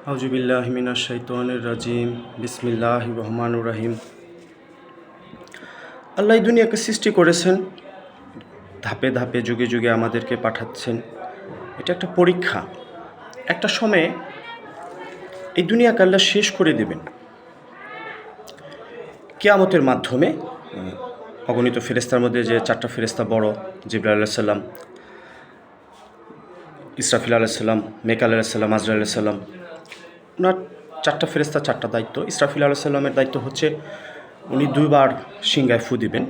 আউযুবিল্লাহি মিনাশ শাইতানির রাজিম। বিসমিল্লাহির রহমানির রহিম। আল্লাহ এই দুনিয়াকে সৃষ্টি করেছেন, ধাপে ধাপে যুগে যুগে আমাদেরকে পাঠাচ্ছেন। এটা একটা পরীক্ষা। একটা সময়ে এই দুনিয়াকে আল্লাহ শেষ করে দেবেন কিয়ামতের মাধ্যমে। অগণিত ফেরেশতার মধ্যে যে 4টা ফেরেশতা বড়, জিবরাইল আলাইহিস সালাম, ইসরাফিল আলাইহিস সালাম, মিকাইল আলাইহিস সালাম, আজরাইল আলাইহিস সালাম, ওনার 4টা ফেরেশতা 4টা দায়িত্ব। ইসরাফিল আলাইহিস সালামের দায়িত্ব হচ্ছে উনি 2বার সিংহায় ফু দিবেন।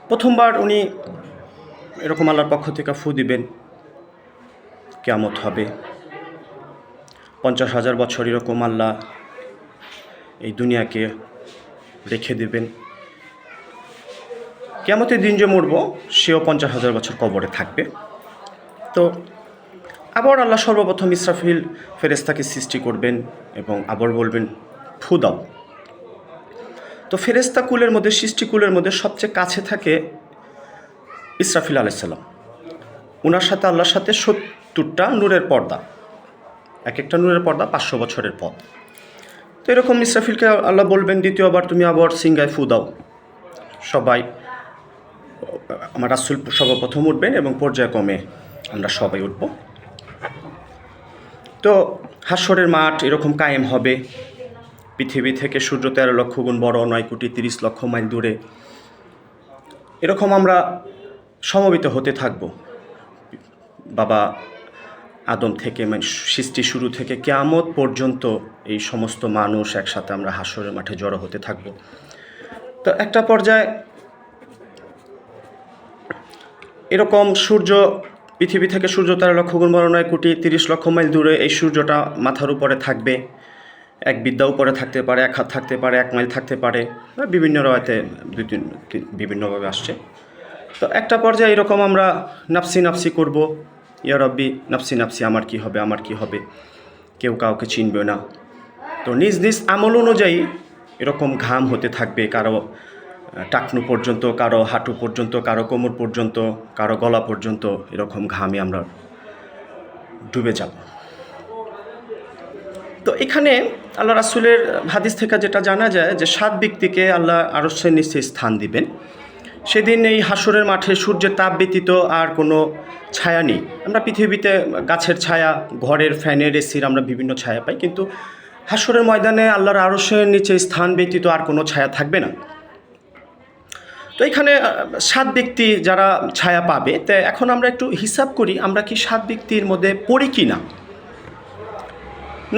প্রথমবার উনি এরকম আল্লাহর পক্ষ থেকে ফু দিবেন, কিয়ামত হবে। 50,000 বছর এরকম আল্লাহ এই দুনিয়াকে রেখে দেবেন। কিয়ামতের দিন যে মরব সেও 50,000 বছর কবরে থাকবে। তো আবার আল্লাহ সর্বপ্রথম ইসরাফিল ফেরেশতাকে সৃষ্টি করবেন এবং আবার বলবেন ফু দাও। তো ফেরেশতা কুলের মধ্যে, সৃষ্টিকুলের মধ্যে সবচেয়ে কাছে থাকে ইসরাফিল আলাইহিস সালাম। ওনার সাথে আল্লাহর সাথে 70টা নূরের পর্দা, এক একটা নূরের পর্দা 500 বছরের পথ। তো এরকম ইসরাফিলকে আল্লাহ বলবেন দ্বিতীয়বার তুমি আবার সিংহায় ফু দাও। সবাই, আমার রাসূল সর্বপ্রথম উঠবেন এবং পর্যায়ক্রমে আমরা সবাই উঠব। তো হাশরের মাঠ এরকম কায়েম হবে। পৃথিবী থেকে সূর্য 13 লক্ষ গুণ বড়, 9 কোটি 30 লক্ষ মাইল দূরে। এরকম আমরা সমবেত হতে থাকব। বাবা আদম থেকে, মানে সৃষ্টি শুরু থেকে কিয়ামত পর্যন্ত এই সমস্ত মানুষ একসাথে আমরা হাশরের মাঠে জড়ো হতে থাকব। তো একটা পর্যায়ে এরকম সূর্য, পৃথিবী থেকে সূর্য 13 লক্ষ গুণ বড়, 9 কোটি 30 লক্ষ মাইল দূরে। এই সূর্যটা মাথার উপরে থাকবে। এক বিদ্যা উপরে থাকতে পারে, 1 হাত থাকতে পারে, 1 মাইল থাকতে পারে, বিভিন্ন রায়তে বিভিন্নভাবে আসছে। তো একটা পর্যায়ে এরকম আমরা নাফসি নাফসি করব, ইয়া রব্বি নাফসি নাফসি, আমার কি হবে, আমার কি হবে, কেউ কাউকে চিনবে না। তো নিজ নিজ আমল অনুযায়ী এরকম ঘাম হতে থাকবে, কারো টাকনু পর্যন্ত, কারো হাঁটু পর্যন্ত, কারো কোমর পর্যন্ত, কারো গলা পর্যন্ত এরকম ঘামে আমরা ডুবে যাব। তো এখানে আল্লাহ রাসূলের হাদিস থেকে যেটা জানা যায় যে 7 ব্যক্তিকে আল্লাহ আরশের নিচে স্থান দিবেন। সেদিন এই হাশরের মাঠে সূর্যের তাপ ব্যতীত আর কোনো ছায়া নেই। আমরা পৃথিবীতে গাছের ছায়া, ঘরের ফ্যানের, এসির আমরা বিভিন্ন ছায়া পাই, কিন্তু হাশরের ময়দানে আল্লাহর আরশের নিচে স্থান ব্যতীত আর কোনো ছায়া থাকবে না। তো এখানে 7 ব্যক্তি যারা ছায়া পাবে, তো এখন আমরা একটু হিসাব করি আমরা কি 7 ব্যক্তির মধ্যে পড়ি কি না।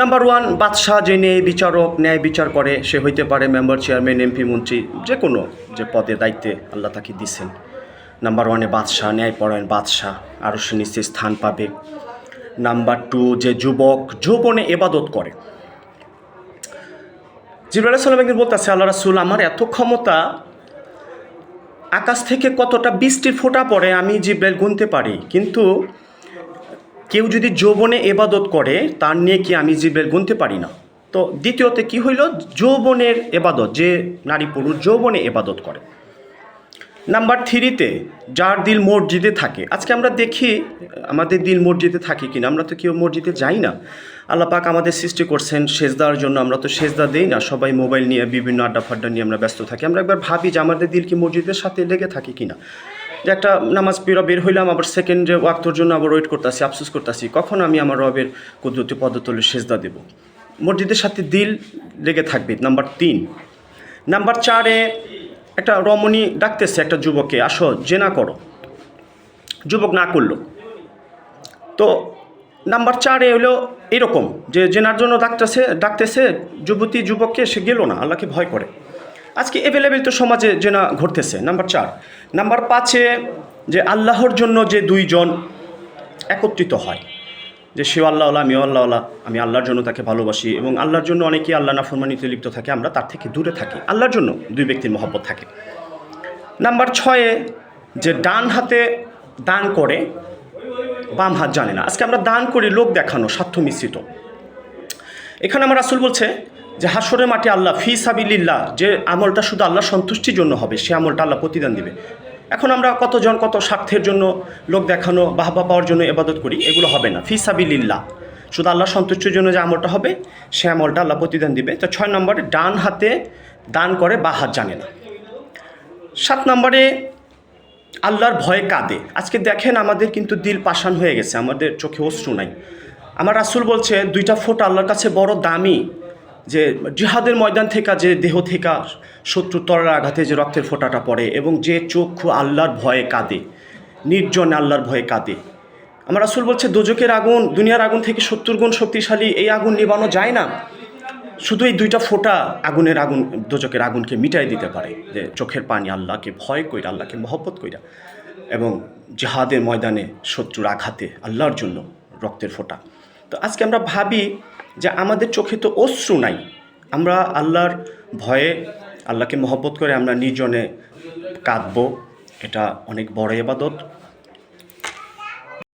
নাম্বার 1, বাদশাহ, যে ন্যায় বিচারক, ন্যায় বিচার করে, সে হইতে পারে মেম্বার, চেয়ারম্যান, এমপি, মন্ত্রী, যে কোনো যে পদে দায়িত্বে আল্লাহ তাকে দিচ্ছেন। নাম্বার 1-এ বাদশাহ, ন্যায়পরায়ণ বাদশাহ, আরশের নিচে স্থান পাবে। নাম্বার 2, যে যুবক, যৌবনে ইবাদত করে। জিবরাইল আলাইহিস সালাম একদিন বলতেছে, আল্লাহ রাসূল, আমার এত ক্ষমতা, আকাশ থেকে কতটা বৃষ্টির ফোঁটা পড়ে আমি জিবরাইল গুনতে পারি, কিন্তু কেউ যদি যৌবনে ইবাদত করে তার নিয়ে কি আমি জিবরাইল গুনতে পারি না। তো দ্বিতীয়তে কি হইল, যৌবনের ইবাদত, যে নারী পুরুষ যৌবনে ইবাদত করে। নাম্বার 3-তে যার দিল মসজিদে থাকে। আজকে আমরা দেখি আমাদের দিল মসজিদে থাকে কিনা, আমরা তো কেউ মসজিদে যাই না। আল্লাহ পাক আমাদের সৃষ্টি করছেন সেজদার জন্য, আমরা তো সেজদা দেই না, সবাই মোবাইল নিয়ে বিভিন্ন আড্ডা ফাড্ডা নিয়ে আমরা ব্যস্ত থাকি। আমরা একবার ভাবি যে আমাদের দিল কি মসজিদের সাথে লেগে থাকে কিনা, যে একটা নামাজ বের হইলাম, আবার সেকেন্ড যে ওয়াক্তর জন্য আবার ওয়েট করতেছি, আফসোস করতেছি কখন আমি আমার রবের কুদরতি পদতলে সেজদা দেব। মসজিদের সাথে দিল লেগে থাকবে। নাম্বার 3। নাম্বার 4-এ একটা রমণী ডাকতেছে একটা যুবককে, আসো জেনা করো, যুবক না করলো। তো নাম্বার 4-এ হলো এরকম যে জেনার জন্য ডাকতেছে যুবতী যুবককে, সে গেল না, আল্লাহকে ভয় করে। আজকে অ্যাভেলেবেল তো সমাজে জেনা ঘটতেছে। নাম্বার 4। নাম্বার 5-এ যে আল্লাহর জন্য যে 2 জন একত্রিত হয়, যে সেও আল্লাহওয়ালা, আমিও আল্লাহওয়ালা, আমি আল্লাহর জন্য তাকে ভালোবাসি, এবং আল্লাহর জন্য অনেকেই আল্লাহ নাফরমানিতে লিপ্ত থাকে, আমরা তার থেকে দূরে থাকি, আল্লাহর জন্য 2 ব্যক্তির মহব্বত থাকে। নাম্বার 6-এ যে ডান হাতে দান করে, বাম হাত জানে না। আজকে আমরা দান করি লোক দেখানো, স্বার্থ মিশ্রিত। এখানে আমার রাসূল বলছে যে হাশরের মাঠে আল্লাহ ফি সাবিলিল্লাহ, যে আমলটা শুধু আল্লাহ সন্তুষ্টির জন্য হবে, সে আমলটা আল্লাহ প্রতিদান দিবে। এখন আমরা কতজন কত স্বার্থের জন্য, লোক দেখানো, বাহবা পাওয়ার জন্য ইবাদত করি, এগুলো হবে না। ফি সাবিলিল্লাহ, শুধু আল্লাহ সন্তুষ্টির জন্য যে আমলটা হবে সে আমলটা আল্লাহ প্রতিদান দিবে। তো 6 নম্বরে ডান হাতে দান করে বা হাত জানে না। 7 নম্বরে আল্লাহর ভয়ে কাঁদে। আজকে দেখেন আমাদের কিন্তু দিল পাষাণ হয়ে গেছে, আমাদের চোখে অশ্রু নাই। আমার রাসূল বলছে 2টা ফোঁটা আল্লাহর কাছে বড় দামি, যে জিহাদের ময়দান থেকে যে দেহ থেকে শত্রুর তরবারির আঘাতে যে রক্তের ফোঁটাটা পড়ে, এবং যে চক্ষু আল্লাহর ভয়ে কাঁদে, নির্জনে আল্লাহর ভয়ে কাঁদে। আমার রাসূল বলছে দোজখের আগুন দুনিয়ার আগুন থেকে 70 গুণ শক্তিশালী, এই আগুন নিবানো যায় না। শুধু এই 2টা ফোঁটা আগুন দোজখের আগুনকে মিটাই দিতে পারে, যে চোখের পানি আল্লাহকে ভয় কইরা, আল্লাহকে মহব্বত কইরা, এবং জিহাদের ময়দানে শত্রুর আঘাতে আল্লাহর জন্য রক্তের ফোঁটা। তো আজকে আমরা ভাবি যে আমাদের চোখে তো অশ্রু নাই, আমরা আল্লাহর ভয়ে আল্লাহকে মহব্বত করে আমরা নির্জনে কাঁদবো, এটা অনেক বড় ইবাদত।